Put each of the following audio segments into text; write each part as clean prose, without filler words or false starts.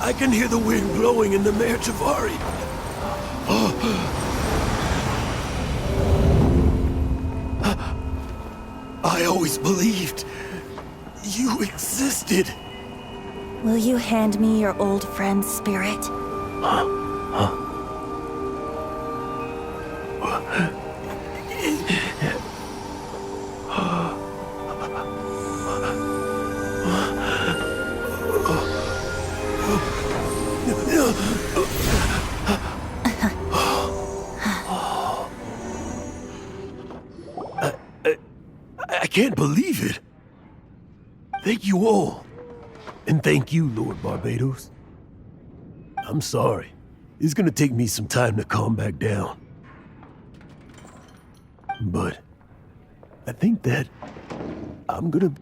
I can hear the wind blowing in the Mare Javari. I always believed you existed. Will you hand me your old friend's spirit? I can't believe it. Thank you all. And thank you, Lord Barbados. I'm sorry. It's gonna take me some time to calm back down. But I think that I'm gonna...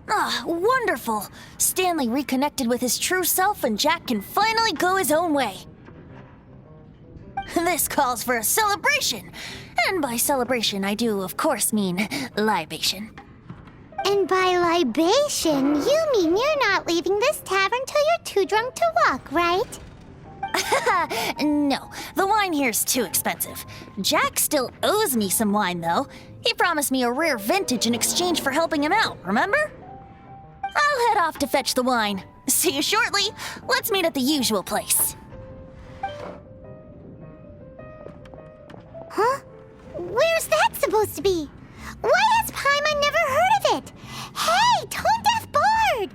Ah, wonderful! Stanley reconnected with his true self and Jack can finally go his own way. This calls for a celebration! And by celebration, I do, of course, mean libation. And by libation, you mean you're not leaving this tavern till you're too drunk to walk, right? No, the wine here's too expensive. Jack still owes me some wine, though. He promised me a rare vintage in exchange for helping him out, remember? I'll head off to fetch the wine. See you shortly. Let's meet at the usual place. Huh? Where's that supposed to be? Why has Paimon never heard of it? Hey, Tone Deaf Bard!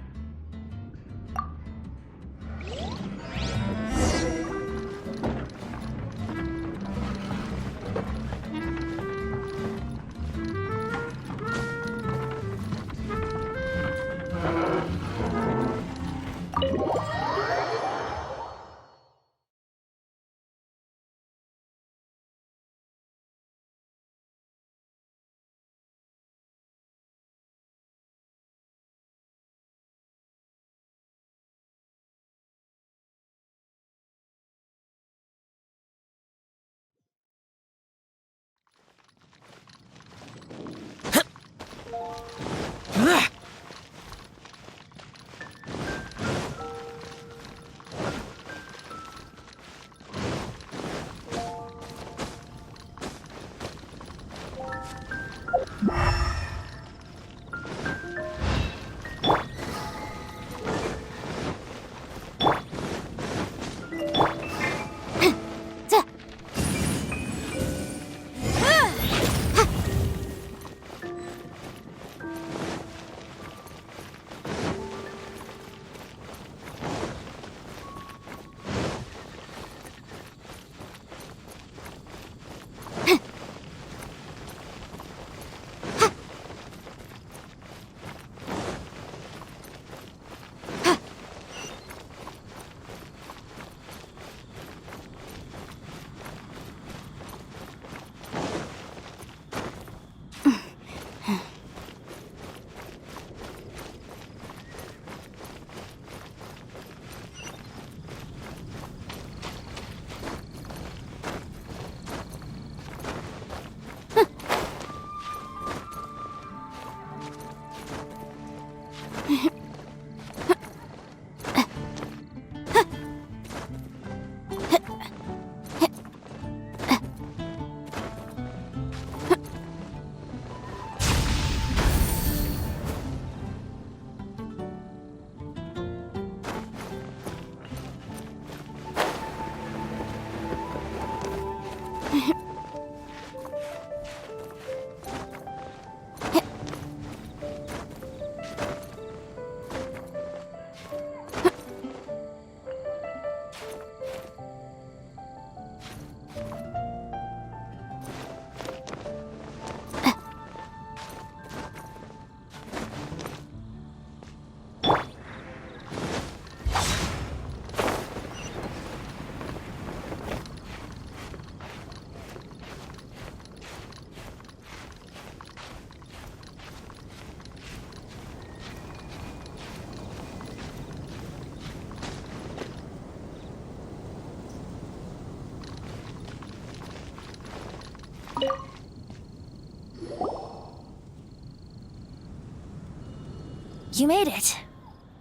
You made it.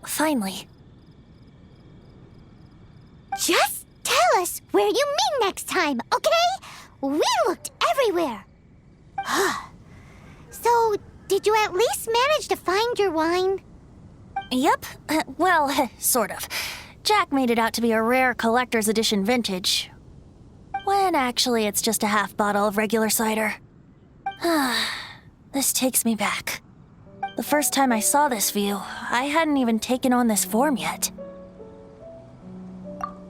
Finally. Just tell us where you meet next time, okay? We looked everywhere. So, did you at least manage to find your wine? Yep. Well, sort of. Jack made it out to be a rare collector's edition vintage, when actually it's just a half bottle of regular cider. This takes me back. The first time I saw this view, I hadn't even taken on this form yet.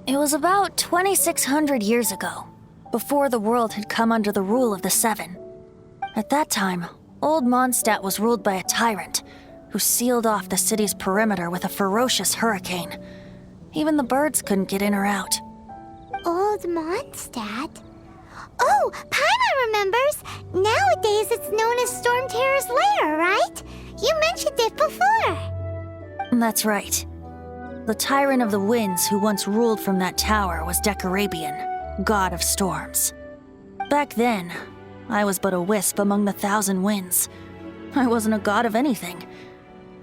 It was about 2,600 years ago, before the world had come under the rule of the Seven. At that time, Old Mondstadt was ruled by a tyrant who sealed off the city's perimeter with a ferocious hurricane. Even the birds couldn't get in or out. Old Mondstadt? Oh, Paimon remembers! Nowadays it's known as Storm Terror's lair, right? You mentioned it before. That's right. The tyrant of the winds who once ruled from that tower was Decarabian, god of storms. Back then, I was but a wisp among the thousand winds. I wasn't a god of anything.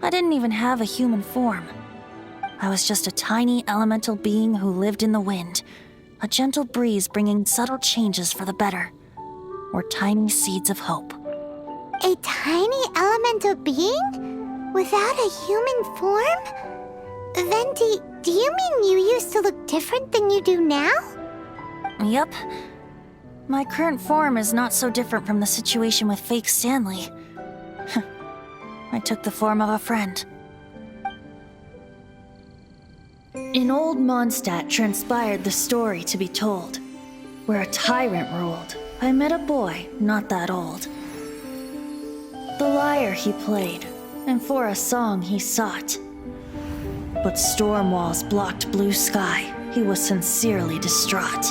I didn't even have a human form. I was just a tiny elemental being who lived in the wind, a gentle breeze bringing subtle changes for the better, or tiny seeds of hope. A tiny elemental being? Without a human form? Venti, do you mean you used to look different than you do now? Yep. My current form is not so different from the situation with fake Stanley. I took the form of a friend. In Old Mondstadt transpired the story to be told. Where a tyrant ruled, I met a boy not that old. The lyre he played, and for a song he sought. But storm walls blocked blue sky, he was sincerely distraught.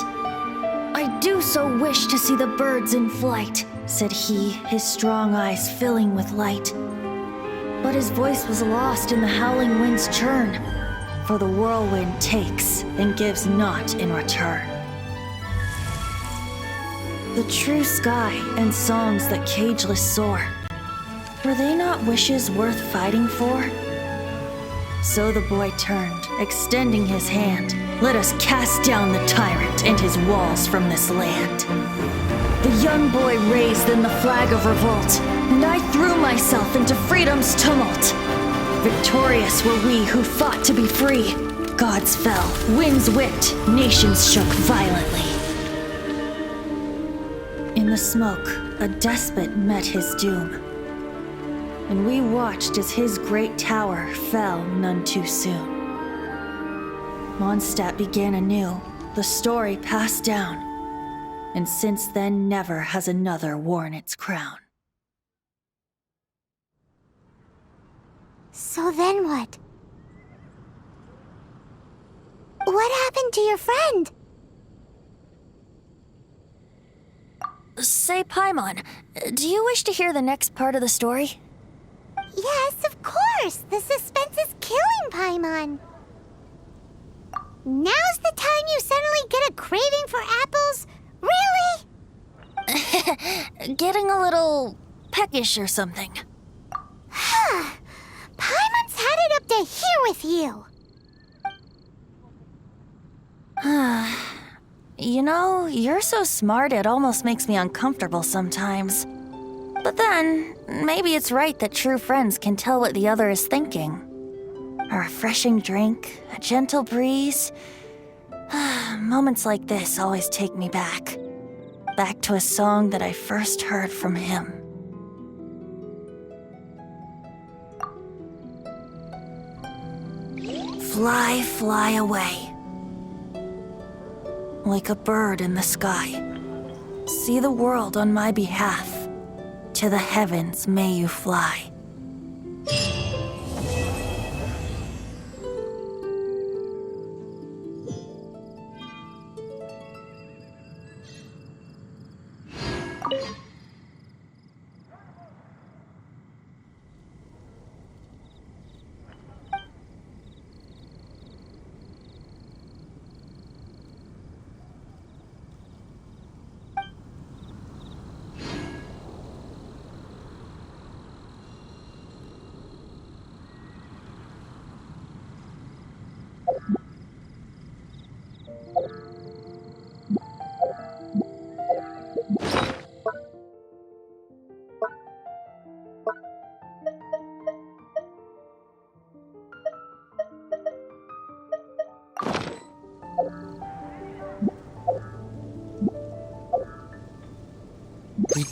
I do so wish to see the birds in flight, said he, his strong eyes filling with light. But his voice was lost in the howling wind's churn, for the whirlwind takes and gives not in return. The true sky and songs that cageless soar, were they not wishes worth fighting for? So the boy turned, extending his hand. Let us cast down the tyrant and his walls from this land. The young boy raised then the flag of revolt, and I threw myself into freedom's tumult. Victorious were we who fought to be free. Gods fell, winds whipped, nations shook violently. In the smoke, a despot met his doom, and we watched as his great tower fell none too soon. Mondstadt began anew, the story passed down, and since then never has another worn its crown. So then what? What happened to your friend? Say, Paimon, do you wish to hear the next part of the story? Yes, of course. The suspense is killing, Paimon. Now's the time you suddenly get a craving for apples? Really? Getting a little peckish or something. Paimon's had it up to here with you. You know, you're so smart it almost makes me uncomfortable sometimes. But then, maybe it's right that true friends can tell what the other is thinking. A refreshing drink, a gentle breeze. Moments like this always take me back. Back to a song that I first heard from him. Fly, fly away. Like a bird in the sky. See the world on my behalf. To the heavens may you fly.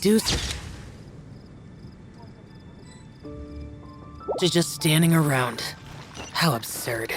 do to just standing around. How absurd.